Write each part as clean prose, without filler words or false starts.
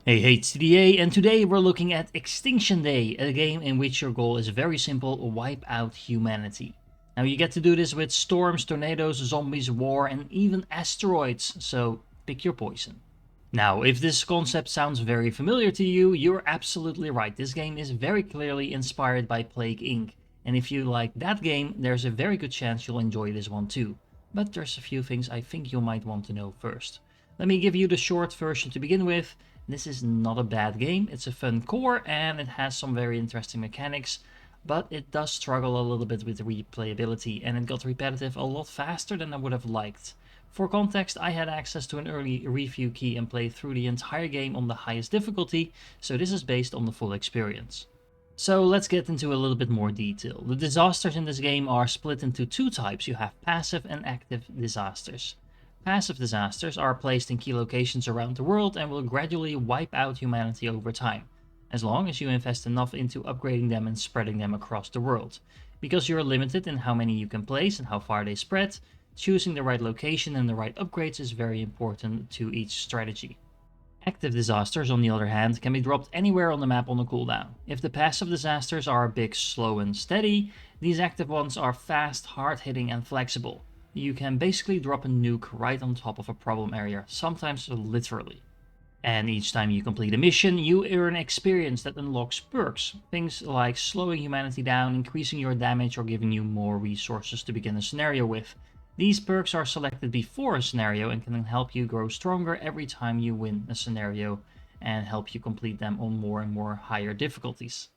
Hey, it's TDA, and today we're looking at Extinction Day, a game in which your goal is very simple: wipe out humanity. Now you get to do this with storms, tornadoes, zombies, war, and even asteroids, so pick your poison. Now, if this concept sounds very familiar to you, you're absolutely right. This game is very clearly inspired by Plague Inc., and if you like that game, there's a very good chance you'll enjoy this one too. But there's a few things I think you might want to know first. Let me give you the short version to begin with. This is not a bad game, it's a fun core and it has some very interesting mechanics, but it does struggle a little bit with replayability and it got repetitive a lot faster than I would have liked. For context, I had access to an early review key and played through the entire game on the highest difficulty, so this is based on the full experience. So let's get into a little bit more detail. The disasters in this game are split into two types. You have passive and active disasters. Passive disasters are placed in key locations around the world and will gradually wipe out humanity over time, as long as you invest enough into upgrading them and spreading them across the world. Because you're limited in how many you can place and how far they spread, choosing the right location and the right upgrades is very important to each strategy. Active disasters, on the other hand, can be dropped anywhere on the map on a cooldown. If the passive disasters are big, slow and steady, these active ones are fast, hard-hitting and flexible. You can basically drop a nuke right on top of a problem area, sometimes literally. And each time you complete a mission, you earn experience that unlocks perks. Things like slowing humanity down, increasing your damage, or giving you more resources to begin a scenario with. These perks are selected before a scenario and can help you grow stronger every time you win a scenario and help you complete them on more and more higher difficulties.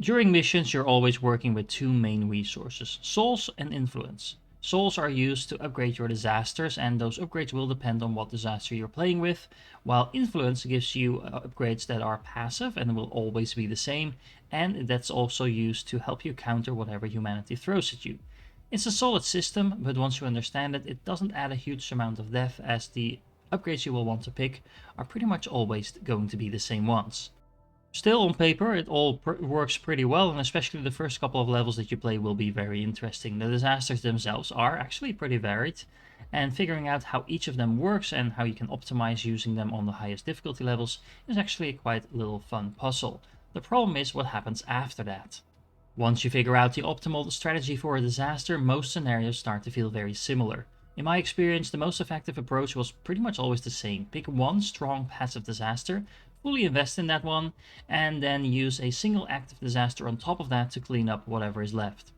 During missions, you're always working with two main resources: souls and influence. Souls are used to upgrade your disasters, and those upgrades will depend on what disaster you're playing with, while influence gives you upgrades that are passive and will always be the same, and that's also used to help you counter whatever humanity throws at you. It's a solid system, but once you understand it, it doesn't add a huge amount of depth, as the upgrades you will want to pick are pretty much always going to be the same ones. Still, on paper, it all works pretty well, and especially the first couple of levels that you play will be very interesting. The disasters themselves are actually pretty varied, and figuring out how each of them works and how you can optimize using them on the highest difficulty levels is actually a quite little fun puzzle. The problem is what happens after that. Once you figure out the optimal strategy for a disaster, most scenarios start to feel very similar. In my experience, the most effective approach was pretty much always the same. Pick one strong passive disaster, fully invest in that one, and then use a single active disaster on top of that to clean up whatever is left.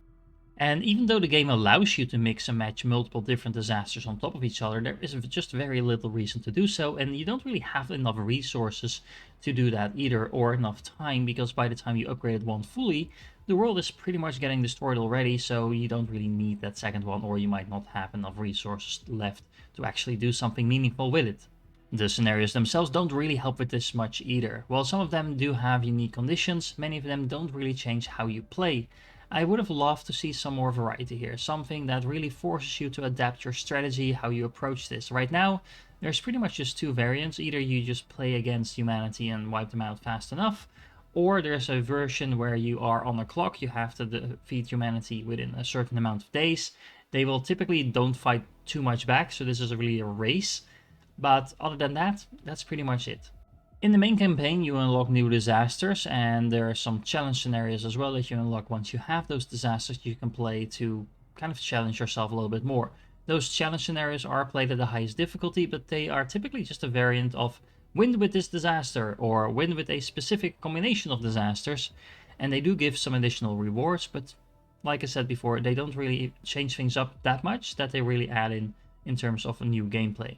And even though the game allows you to mix and match multiple different disasters on top of each other, there is just very little reason to do so, and you don't really have enough resources to do that either, or enough time, because by the time you upgraded one fully, the world is pretty much getting destroyed already, so you don't really need that second one, or you might not have enough resources left to actually do something meaningful with it. The scenarios themselves don't really help with this much either. While some of them do have unique conditions, many of them don't really change how you play. I would have loved to see some more variety here, something that really forces you to adapt your strategy, how you approach this. Right now, there's pretty much just two variants. Either you just play against humanity and wipe them out fast enough, or there's a version where you are on a clock, you have to defeat humanity within a certain amount of days. They will typically don't fight too much back, so this is really a race. But other than that, that's pretty much it. In the main campaign, you unlock new disasters, and there are some challenge scenarios as well that you unlock. Once you have those disasters, you can play to kind of challenge yourself a little bit more. Those challenge scenarios are played at the highest difficulty, but they are typically just a variant of win with this disaster or win with a specific combination of disasters, and they do give some additional rewards, but like I said before, they don't really change things up that much that they really add in terms of a new gameplay.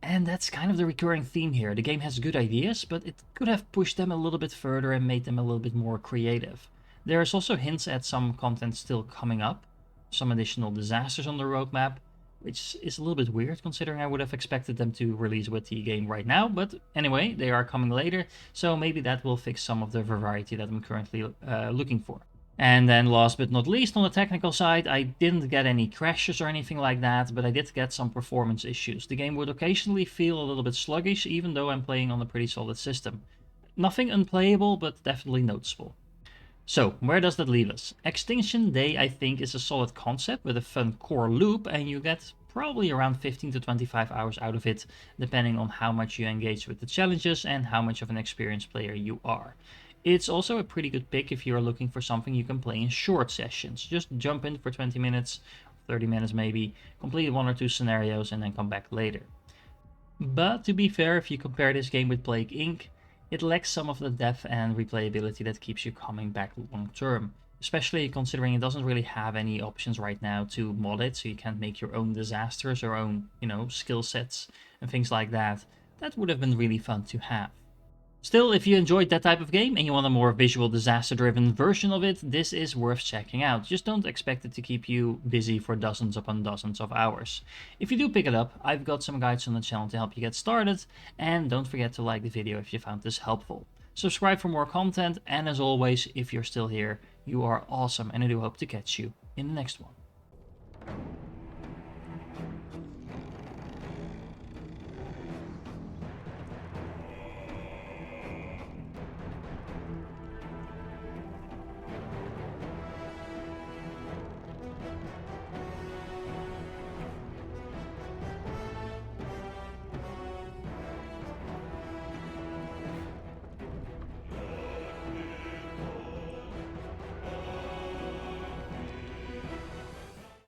And that's kind of the recurring theme here. The game has good ideas, but it could have pushed them a little bit further and made them a little bit more creative. There's also hints at some content still coming up, some additional disasters on the roadmap, which is a little bit weird considering I would have expected them to release with the game right now, but anyway, they are coming later, so maybe that will fix some of the variety that I'm currently looking for. And then last but not least, on the technical side, I didn't get any crashes or anything like that, but I did get some performance issues. The game would occasionally feel a little bit sluggish, even though I'm playing on a pretty solid system. Nothing unplayable, but definitely noticeable. So, where does that leave us? Extinction Day, I think, is a solid concept with a fun core loop, and you get probably around 15 to 25 hours out of it, depending on how much you engage with the challenges and how much of an experienced player you are. It's also a pretty good pick if you're looking for something you can play in short sessions. Just jump in for 20 minutes, 30 minutes maybe, complete 1 or 2 scenarios and then come back later. But to be fair, if you compare this game with Plague Inc., it lacks some of the depth and replayability that keeps you coming back long term. Especially considering it doesn't really have any options right now to mod it, so you can't make your own disasters or own, skill sets and things like that. That would have been really fun to have. Still, if you enjoyed that type of game and you want a more visual disaster-driven version of it, this is worth checking out. Just don't expect it to keep you busy for dozens upon dozens of hours. If you do pick it up, I've got some guides on the channel to help you get started, and don't forget to like the video if you found this helpful. Subscribe for more content, and as always, if you're still here, you are awesome, and I do hope to catch you in the next one.